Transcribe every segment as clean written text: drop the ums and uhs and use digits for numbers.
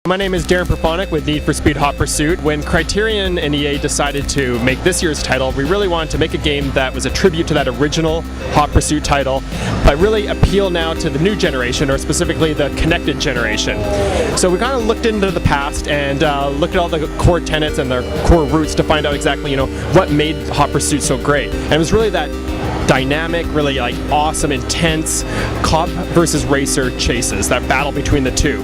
My name is Darin Perfonic with Need for Speed Hot Pursuit. When Criterion and EA decided to make this year's title, we really wanted to make a game that was a tribute to that original Hot Pursuit title, but really appeal now to the new generation, or specifically the connected generation. So we kind of looked into the past and looked at all the core tenets and their core roots to find out exactly, what made Hot Pursuit so great. And it was really that dynamic, really awesome, intense cop versus racer chases, that battle between the two.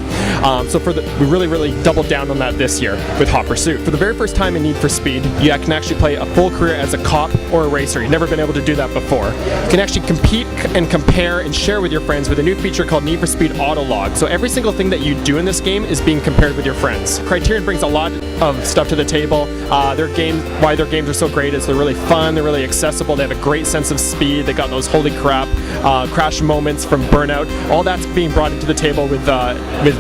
So we really doubled down on that this year with Hot Pursuit. For the very first time in Need for Speed, you can actually play a full career as a cop or a racer. You've never been able to do that before. You can actually compete and compare and share with your friends with a new feature called Need for Speed Autolog. So every single thing that you do in this game is being compared with your friends. Criterion brings a lot of stuff to the table. Why their games are so great is they're really fun, they're really accessible, they have a great sense of speed, they got those holy crap crash moments from Burnout. All that's being brought into the table with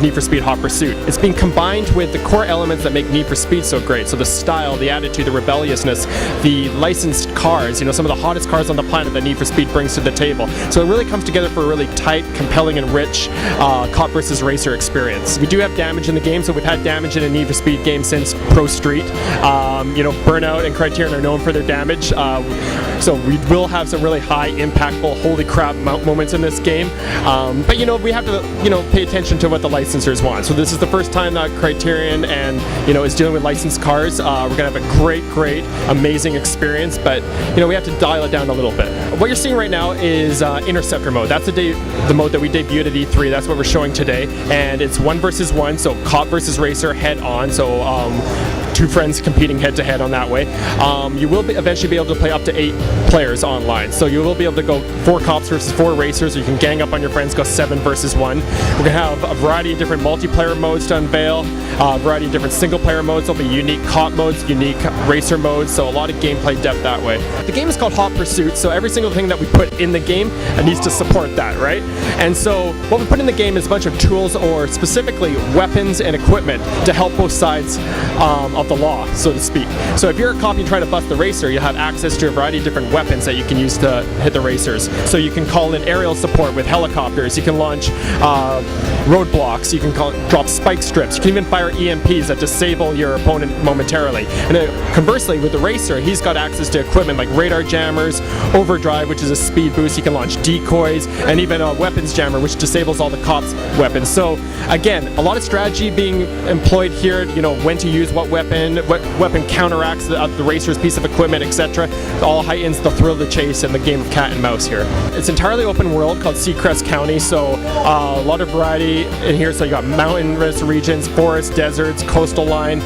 Need for Speed Hot Pursuit. It's being combined with the core elements that make Need for Speed so great. So the style, the attitude, the rebelliousness, the licensed cars, some of the hottest cars on the planet that Need for Speed brings to the table. So it really comes together for a really tight, compelling, and rich cop versus racer experience. We do have damage in the game, so we've had damage in a Need for Speed game since Pro Street. Burnout and Criterion are known for their damage. So we will have some really high, impactful, holy crap moments in this game. But we have to pay attention to what the licensors want. So this is the first time that Criterion is dealing with licensed cars. We're gonna have a great, amazing experience. But we have to dial it down a little bit. What you're seeing right now is Interceptor mode. That's the mode that we debuted at E3. That's what we're showing today, and it's 1 versus 1. So cop versus racer head on. So two friends competing head-to-head on that way. You will eventually be able to play up to 8 players online. So you will be able to go 4 cops versus 4 racers, or you can gang up on your friends, go 7 versus 1. We're going to have a variety of different multiplayer modes to unveil, a variety of different single-player modes. There'll be unique cop modes, unique racer modes, so a lot of gameplay depth that way. The game is called Hot Pursuit, so every single thing that we put in the game needs to support that, right? And so what we put in the game is a bunch of tools, or specifically weapons and equipment, to help both sides of the law, so to speak. So if you're a cop and you try to bust the racer, you'll have access to a variety of different weapons that you can use to hit the racers. So you can call in aerial support with helicopters, you can launch roadblocks, you can drop spike strips, you can even fire EMPs that disable your opponent momentarily. And conversely, with the racer, he's got access to equipment like radar jammers, overdrive, which is a speed boost, he can launch decoys, and even a weapons jammer, which disables all the cops' weapons. So again, a lot of strategy being employed here, when to use what weapon counteracts the racer's piece of equipment, etc. It all heightens the thrill of the chase and the game of cat and mouse here. It's entirely open world, called Seacrest County, so a lot of variety in here. So you got mountainous regions, forests, deserts, coastal line.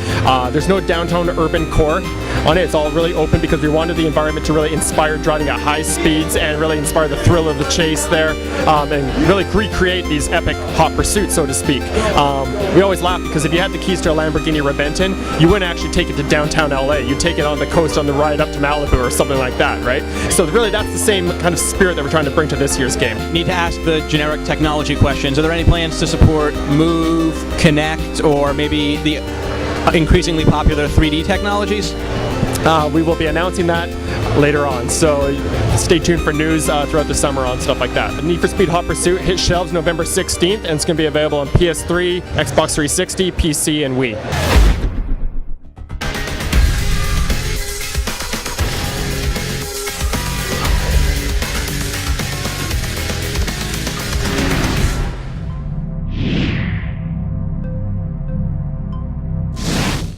There's no downtown urban core on it. It's all really open because we wanted the environment to really inspire driving at high speeds and really inspire the thrill of the chase there, and really recreate these epic hot pursuits, so to speak. We always laugh because if you had the keys to a Lamborghini Reventon, you wouldn't actually take it to downtown LA. You'd take it on the coast on the ride up to Malibu or something like that, right? So really that's the same kind of spirit that we're trying to bring to this year's game. Need to ask the generic technology questions. Are there any plans to support Move, Connect, or maybe the increasingly popular 3D technologies? We will be announcing that later on, so stay tuned for news throughout the summer on stuff like that. Need for Speed Hot Pursuit hits shelves November 16th, and it's going to be available on PS3, Xbox 360, PC, and Wii.